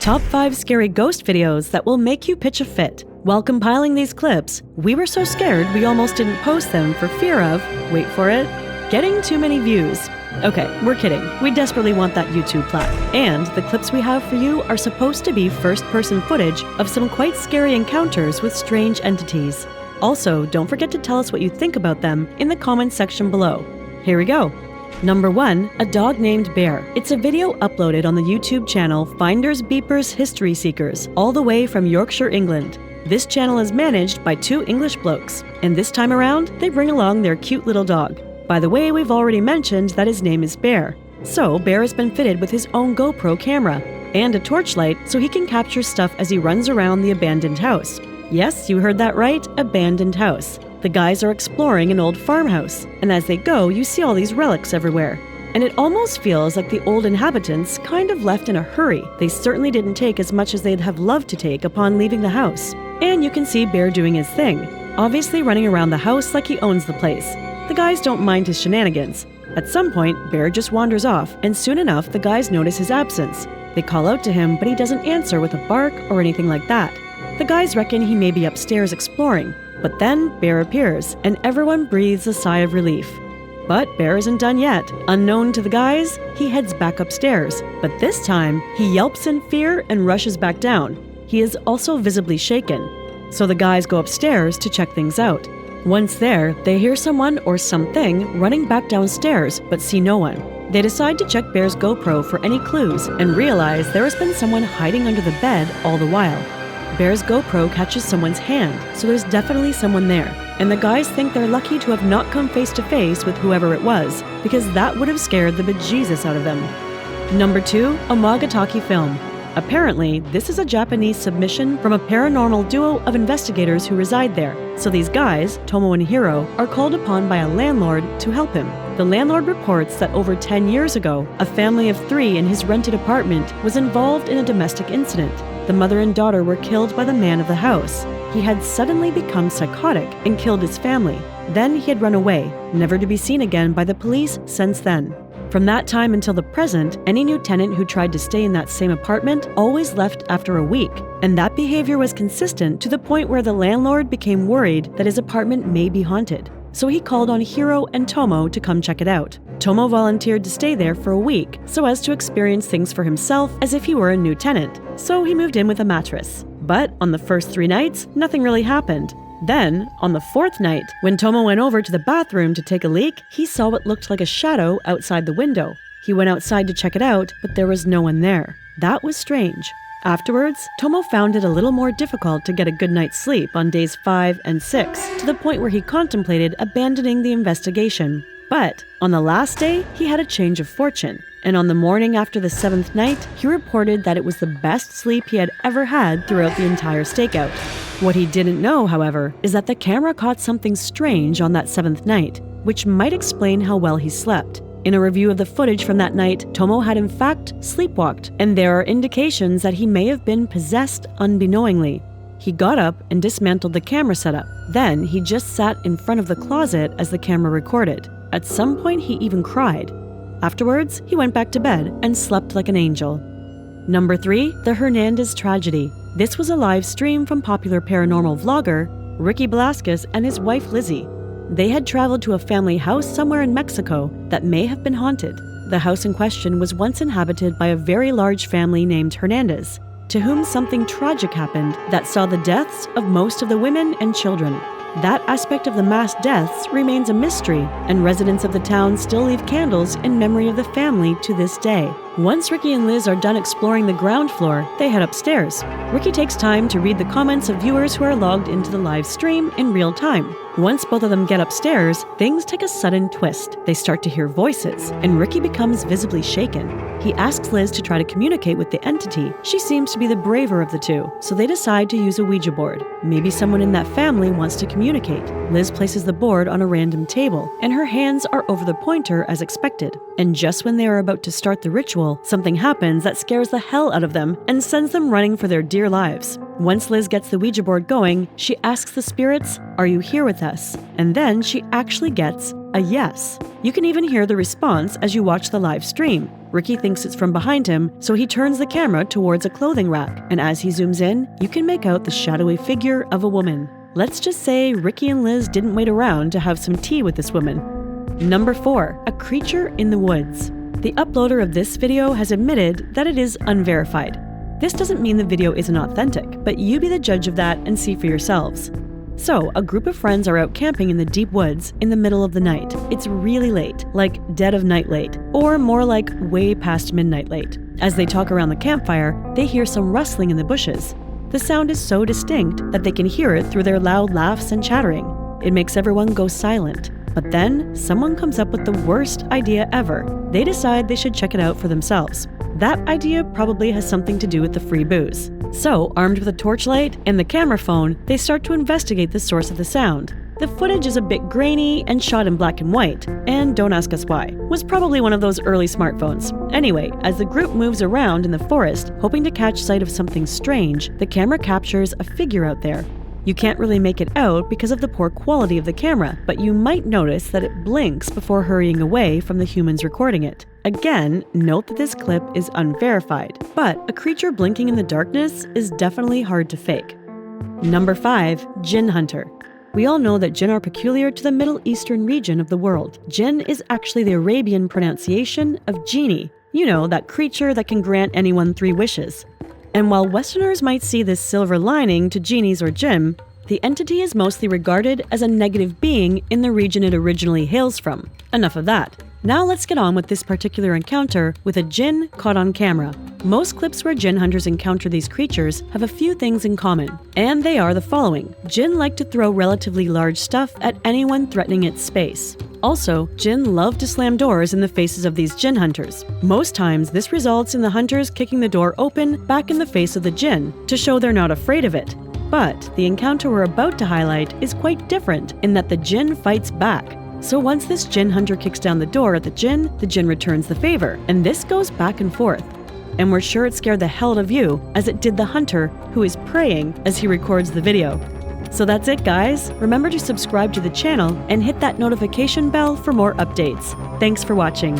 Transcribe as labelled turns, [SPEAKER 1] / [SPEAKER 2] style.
[SPEAKER 1] Top 5 scary ghost videos that will make you pitch a fit. While compiling these clips, we were so scared we almost didn't post them for fear of, wait for it, getting too many views. Okay, we're kidding. We desperately want that YouTube plaque. And the clips we have for you are supposed to be first-person footage of some quite scary encounters with strange entities. Also, don't forget to tell us what you think about them in the comments section below. Here we go. Number 1. A dog named Bear. It's a video uploaded on the YouTube channel Finders Beepers History Seekers, all the way from Yorkshire, England. This channel is managed by 2 English blokes, and this time around, they bring along their cute little dog. By the way, we've already mentioned that his name is Bear. So, Bear has been fitted with his own GoPro camera and a torchlight so he can capture stuff as he runs around the abandoned house. Yes, you heard that right, abandoned house. The guys are exploring an old farmhouse, and as they go, you see all these relics everywhere. And it almost feels like the old inhabitants kind of left in a hurry. They certainly didn't take as much as they'd have loved to take upon leaving the house. And you can see Bear doing his thing, obviously running around the house like he owns the place. The guys don't mind his shenanigans. At some point, Bear just wanders off, and soon enough, the guys notice his absence. They call out to him, but he doesn't answer with a bark or anything like that. The guys reckon he may be upstairs exploring. But then Bear appears, and everyone breathes a sigh of relief. But Bear isn't done yet. Unknown to the guys, he heads back upstairs. But this time, he yelps in fear and rushes back down. He is also visibly shaken. So the guys go upstairs to check things out. Once there, they hear someone or something running back downstairs, but see no one. They decide to check Bear's GoPro for any clues and realize there has been someone hiding under the bed all the while. Bear's GoPro catches someone's hand, so there's definitely someone there. And the guys think they're lucky to have not come face to face with whoever it was, because that would have scared the bejesus out of them. Number 2. A Magataki film. Apparently, this is a Japanese submission from a paranormal duo of investigators who reside there. So these guys, Tomo and Hiro, are called upon by a landlord to help him. The landlord reports that over 10 years ago, a family of 3 in his rented apartment was involved in a domestic incident. The mother and daughter were killed by the man of the house. He had suddenly become psychotic and killed his family. Then he had run away, never to be seen again by the police since then. From that time until the present, any new tenant who tried to stay in that same apartment always left after a week. And that behavior was consistent to the point where the landlord became worried that his apartment may be haunted. So he called on Hiro and Tomo to come check it out. Tomo volunteered to stay there for a week so as to experience things for himself as if he were a new tenant. So he moved in with a mattress. But on the first 3 nights, nothing really happened. Then, on the 4th night, when Tomo went over to the bathroom to take a leak, he saw what looked like a shadow outside the window. He went outside to check it out, but there was no one there. That was strange. Afterwards, Tomo found it a little more difficult to get a good night's sleep on days 5 and 6, to the point where he contemplated abandoning the investigation. But on the last day, he had a change of fortune, and on the morning after the 7th night, he reported that it was the best sleep he had ever had throughout the entire stakeout. What he didn't know, however, is that the camera caught something strange on that 7th night, which might explain how well he slept. In a review of the footage from that night, Tomo had in fact sleepwalked, and there are indications that he may have been possessed unbeknowingly. He got up and dismantled the camera setup. Then he just sat in front of the closet as the camera recorded. At some point, he even cried. Afterwards, he went back to bed and slept like an angel. Number 3. The Hernandez Tragedy. This was a live stream from popular paranormal vlogger Ricky Velasquez and his wife Lizzie. They had traveled to a family house somewhere in Mexico that may have been haunted. The house in question was once inhabited by a very large family named Hernandez, to whom something tragic happened that saw the deaths of most of the women and children. That aspect of the mass deaths remains a mystery, and residents of the town still leave candles in memory of the family to this day. Once Ricky and Liz are done exploring the ground floor, they head upstairs. Ricky takes time to read the comments of viewers who are logged into the live stream in real time. Once both of them get upstairs, things take a sudden twist. They start to hear voices, and Ricky becomes visibly shaken. He asks Liz to try to communicate with the entity. She seems to be the braver of the two, so they decide to use a Ouija board. Maybe someone in that family wants to communicate. Liz places the board on a random table, and her hands are over the pointer as expected. And just when they are about to start the ritual, something happens that scares the hell out of them and sends them running for their dear lives. Once Liz gets the Ouija board going, she asks the spirits, "Are you here with us?" And then she actually gets a yes. You can even hear the response as you watch the live stream. Ricky thinks it's from behind him, so he turns the camera towards a clothing rack, and as he zooms in, you can make out the shadowy figure of a woman. Let's just say Ricky and Liz didn't wait around to have some tea with this woman. Number 4. A creature in the woods. The uploader of this video has admitted that it is unverified. This doesn't mean the video isn't authentic, but you be the judge of that and see for yourselves. So, a group of friends are out camping in the deep woods in the middle of the night. It's really late, like dead of night late, or more like way past midnight late. As they talk around the campfire, they hear some rustling in the bushes. The sound is so distinct that they can hear it through their loud laughs and chattering. It makes everyone go silent. But then, someone comes up with the worst idea ever. They decide they should check it out for themselves. That idea probably has something to do with the free booze. So, armed with a torchlight and the camera phone, they start to investigate the source of the sound. The footage is a bit grainy and shot in black and white, and don't ask us why. It was probably one of those early smartphones. Anyway, as the group moves around in the forest, hoping to catch sight of something strange, the camera captures a figure out there. You can't really make it out because of the poor quality of the camera, but you might notice that it blinks before hurrying away from the humans recording it. Again, note that this clip is unverified, but a creature blinking in the darkness is definitely hard to fake. Number 5. Jinn Hunter. We all know that jinn are peculiar to the Middle Eastern region of the world. Jinn is actually the Arabian pronunciation of genie. You know, that creature that can grant anyone 3 wishes. And while Westerners might see this silver lining to genies or jinn, the entity is mostly regarded as a negative being in the region it originally hails from. Enough of that. Now let's get on with this particular encounter with a jinn caught on camera. Most clips where jinn hunters encounter these creatures have a few things in common, and they are the following. Jinn like to throw relatively large stuff at anyone threatening its space. Also, jinn love to slam doors in the faces of these jinn hunters. Most times, this results in the hunters kicking the door open back in the face of the jinn to show they're not afraid of it. But the encounter we're about to highlight is quite different in that the jinn fights back. So once this jinn hunter kicks down the door at the jinn returns the favor, and this goes back and forth. And we're sure it scared the hell out of you, as it did the hunter, who is praying as he records the video. So that's it, guys. Remember to subscribe to the channel and hit that notification bell for more updates. Thanks for watching.